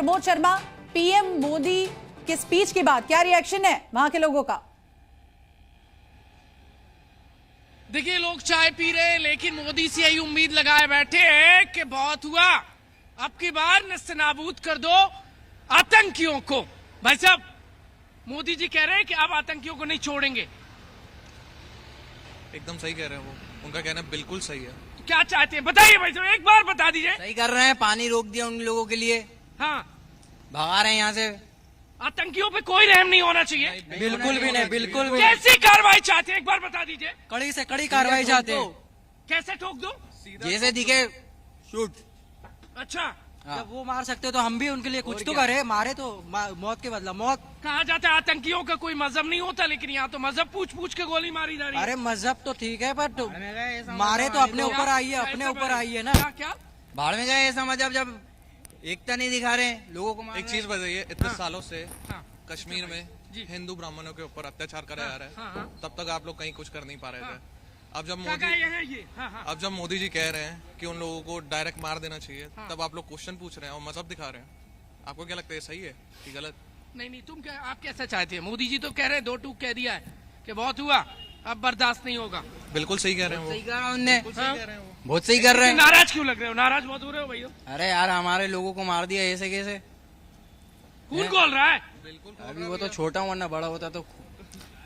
Pramod Sharma, PM Modi के speech के बाद क्या रिएक्शन है वहां के लोगों का? देखिए, लोग चाय पी रहे हैं, लेकिन मोदी से यही उम्मीद लगाए बैठे हैं कि बहुत हुआ, अब की बार नस्तनाबूद कर दो आतंकियों को। भाई साहब, मोदी जी कह रहे हैं कि अब आतंकियों को नहीं छोड़ेंगे। एकदम सही कह रहे हैं वो, उनका कहना बिल्कुल सही है। तो क्या चाहते हैं बताइए भाई साहब, एक बार बता दीजिए। सही कर रहे हैं, पानी रोक दिया उन लोगों के लिए, हाँ, भगा रहे हैं यहाँ से। आतंकियों पे कोई रहम नहीं होना चाहिए, बिल्कुल भी नहीं, बिल्कुल भी। कैसी कार्रवाई चाहते हैं एक बार बता दीजिए। कड़ी से कड़ी कार्रवाई चाहते हैं, कैसे ठोक दो? जैसे दिखे शूट। अच्छा, जब वो मार सकते हो तो हम भी उनके लिए कुछ तो करें, मारे तो मौत के बदला मौत। कहा जाता है आतंकियों का कोई मजहब नहीं होता, लेकिन यहाँ तो मजहब पूछ पूछ के गोली मारी जा रही है। अरे मजहब तो ठीक है, पर मारे तो अपने ऊपर आइए, अपने ऊपर आइए ना। क्या भाड़ में गए ऐसा मजहब जब एकता नहीं दिखा रहे लोगों को। एक चीज बताइए, इतने सालों से हाँ। कश्मीर में हिंदू ब्राह्मणों के ऊपर अत्याचार करा जा रहा है, तब तक आप लोग कहीं कुछ कर नहीं पा रहे थे। अब जब मोदी जी कह रहे हैं कि उन लोगों को डायरेक्ट मार देना चाहिए, तब आप लोग क्वेश्चन पूछ रहे हैं और मजहब दिखा रहे हैं। आपको क्या लगता है, सही है कि गलत? नहीं, तुम क्या, आप कैसा चाहते हैं? मोदी जी तो कह रहे हैं, दो टूक कह दिया है कि बहुत हुआ, अब बर्दाश्त नहीं होगा। बिल्कुल सही कह रहे हैं वो, सही कहा उनने, बहुत सही कर कर रहे हैं। नाराज क्यों लग रहे हो? नाराज बहुत हो रहे हो भैया। अरे यार, हमारे लोगों को मार दिया ऐसे कैसे? कौन बोल रहा है? अभी वो तो छोटा हूँ, वरना बड़ा होता तो।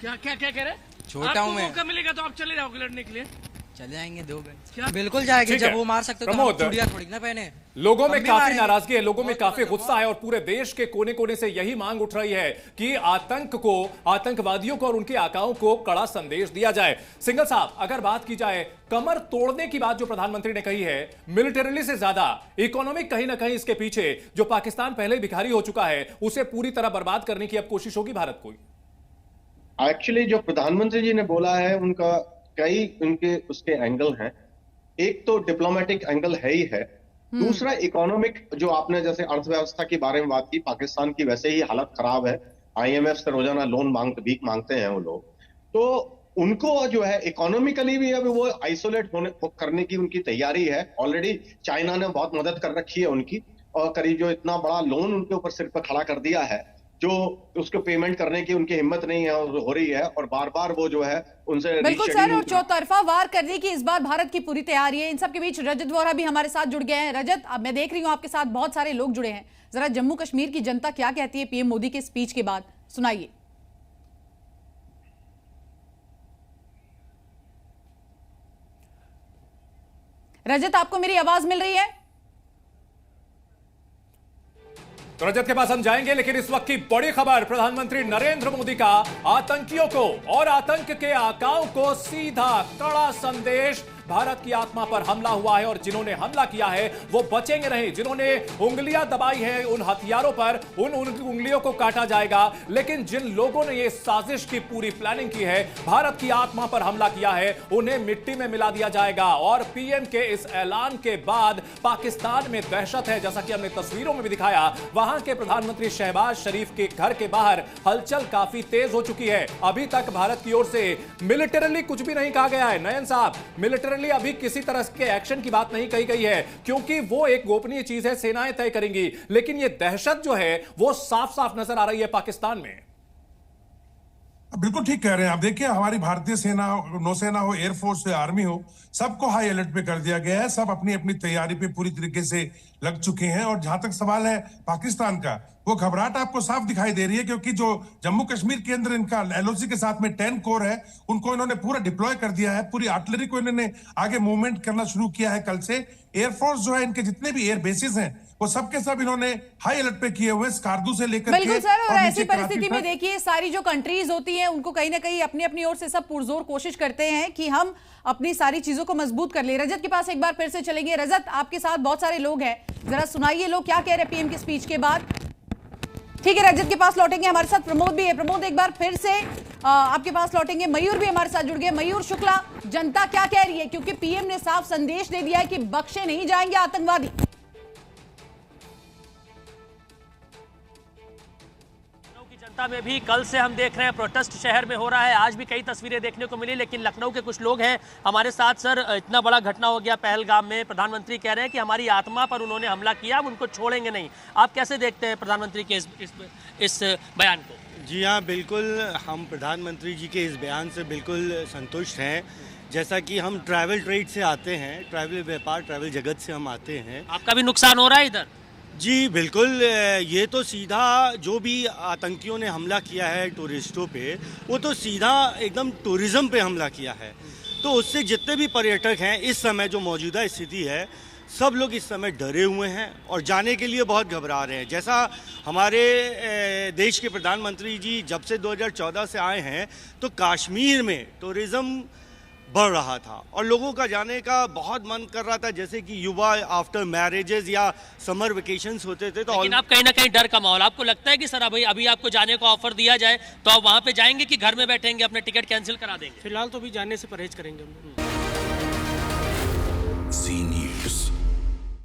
क्या क्या क्या कह रहे? छोटा हूँ मैं। मौका मिलेगा तो आप चले जाओगे लड़ने के लिए? चले जाएंगे 2 घंटे। क्या? बिल्कुल जाएंगे, जब वो मार सकते तो हम चूड़ियां थोड़ी ना पहने। लोगों में काफी नाराजगी है, लोगों में काफी गुस्सा है और पूरे देश के कोने कोने से यही मांग उठ रही है कि आतंकवादियों को और उनके आकाओं को कड़ा संदेश दिया जाए। सिंघल साहब, अगर बात की जाए कमर तोड़ने की बात जो प्रधानमंत्री ने कही है, मिलिटरीली से ज्यादा इकोनॉमिक कहीं ना कहीं इसके पीछे, जो पाकिस्तान पहले भिखारी हो चुका है उसे पूरी तरह बर्बाद करने की अब कोशिश होगी भारत को। एक्चुअली जो प्रधानमंत्री जी ने बोला है, उनका कई उनके उसके एंगल हैं। एक तो डिप्लोमेटिक एंगल है ही है, दूसरा इकोनॉमिक, जो आपने जैसे अर्थव्यवस्था के बारे में बात की, पाकिस्तान की वैसे ही हालत खराब है, आईएमएफ से रोजाना लोन भीख मांगते हैं वो लोग, तो उनको जो है इकोनॉमिकली भी अब वो आइसोलेट करने की उनकी तैयारी है। ऑलरेडी चाइना ने बहुत मदद कर रखी है उनकी, और करीब जो इतना बड़ा लोन उनके ऊपर सिर पर खड़ा कर दिया है, जो उसको पेमेंट करने की उनकी हिम्मत नहीं है हो रही है, और बार बार वो जो है उनसे बिल्कुल सर, और चौतरफा वार करने की इस बार भारत की पूरी तैयारी है। इन सब के बीच रजत वोरा भी हमारे साथ जुड़ गए हैं। रजत, अब मैं देख रही हूं आपके साथ बहुत सारे लोग जुड़े हैं, जरा जम्मू कश्मीर की जनता क्या कहती है पीएम मोदी के स्पीच के बाद, सुनाइए। रजत, आपको मेरी आवाज मिल रही है? तो रजत के पास हम जाएंगे, लेकिन इस वक्त की बड़ी खबर, प्रधानमंत्री नरेंद्र मोदी का आतंकियों को और आतंक के आकाओं को सीधा कड़ा संदेश। भारत की आत्मा पर हमला हुआ है और जिन्होंने हमला किया है वो बचेंगे नहीं। जिन्होंने उंगलियां दबाई है उन हथियारों पर, उन उंगलियों को काटा जाएगा। लेकिन जिन लोगों ने ये साजिश की पूरी प्लानिंग की है, भारत की आत्मा पर हमला किया है, उन्हें मिट्टी में मिला दिया जाएगा। और पीएम के इस ऐलान के बाद पाकिस्तान में दहशत है, जैसा कि हमने तस्वीरों में भी दिखाया। वहां के प्रधानमंत्री शहबाज शरीफ के घर के बाहर हलचल काफी तेज हो चुकी है। अभी तक भारत की ओर से मिलिटरली कुछ भी नहीं कहा गया है। नयन साहब, मिलिटरली अभी किसी तरह के एक्शन की बात नहीं कही गई है, क्योंकि वो एक गोपनीय चीज है, सेनाएं तय करेंगी। लेकिन ये दहशत जो है वो साफ साफ नजर आ रही है पाकिस्तान में। बिल्कुल ठीक कह रहे हैं आप। देखिए, हमारी भारतीय सेना, नौसेना हो, एयरफोर्स हो, आर्मी हो, सबको हाई अलर्ट पे कर दिया गया है। सब अपनी अपनी तैयारी पे पूरी तरीके से लग चुके हैं। और जहां तक सवाल है पाकिस्तान का, वो घबराहट आपको साफ दिखाई दे रही है, क्योंकि जो जम्मू कश्मीर के अंदर इनका एलओसी के साथ में 10 कोर है, उनको इन्होंने पूरा डिप्लॉय कर दिया है। पूरी आर्टिलरी को इन्होंने आगे मूवमेंट करना शुरू किया है कल से। एयरफोर्स जो है, इनके जितने भी एयर बेसिस हैं, वो सबके सब इन्होंने हाई अलर्ट पे किए हुए, स्कार्दू से लेकर बिल्कुल सर। और ऐसी परिस्थिति में देखिए, सारी जो कंट्रीज होती हैं उनको कहीं ना कहीं अपनी अपनी ओर से सब पुरजोर कोशिश करते हैं कि हम अपनी सारी चीजों को मजबूत कर ले। रजत के पास एक बार फिर से चलेंगे। रजत, आपके साथ बहुत सारे लोग हैं, जरा सुनाइए लोग क्या कह रहे हैं पीएम की स्पीच के बाद। ठीक है, रजत के पास लौटेंगे। हमारे साथ प्रमोद भी है। प्रमोद, एक बार फिर से आपके पास लौटेंगे। मयूर भी हमारे साथ जुड़ गए। मयूर शुक्ला, जनता क्या कह रही है, क्योंकि पीएम ने साफ संदेश दे दिया है कि बख्शे नहीं जाएंगे आतंकवादी। कोलकाता में भी कल से हम देख रहे हैं प्रोटेस्ट शहर में हो रहा है। आज भी कई तस्वीरें देखने को मिली, लेकिन लखनऊ के कुछ लोग हैं हमारे साथ। सर, इतना बड़ा घटना हो गया पहलगाम में, प्रधानमंत्री कह रहे हैं कि हमारी आत्मा पर उन्होंने हमला किया, अब उनको छोड़ेंगे नहीं। आप कैसे देखते हैं प्रधानमंत्री के इस बयान को? जी हाँ, बिल्कुल हम प्रधानमंत्री जी के इस बयान से बिल्कुल संतुष्ट हैं। जैसा कि हम ट्रैवल ट्रेड से आते हैं, ट्रैवल व्यापार, ट्रैवल जगत से हम आते हैं। आपका भी नुकसान हो रहा है इधर? जी बिल्कुल, ये तो सीधा जो भी आतंकियों ने हमला किया है टूरिस्टों पे, वो तो सीधा एकदम टूरिज्म पे हमला किया है। तो उससे जितने भी पर्यटक हैं इस समय जो मौजूदा स्थिति है, सब लोग इस समय डरे हुए हैं और जाने के लिए बहुत घबरा रहे हैं। जैसा हमारे देश के प्रधानमंत्री जी जब से 2014 से आए हैं तो कश्मीर में टूरिज्म बढ़ रहा था और लोगों का जाने का बहुत मन कर रहा था, जैसे कि युवा आफ्टर मैरिजेस या समर वेकेशंस होते थे। तो लेकिन आप कहीं ना कहीं डर का माहौल, आपको लगता है कि सर अभी आपको जाने का ऑफर दिया जाए तो आप वहां पे जाएंगे कि घर में बैठेंगे, अपने टिकट कैंसिल करा देंगे? फिलहाल तो अभी जाने से परहेज करेंगे हम।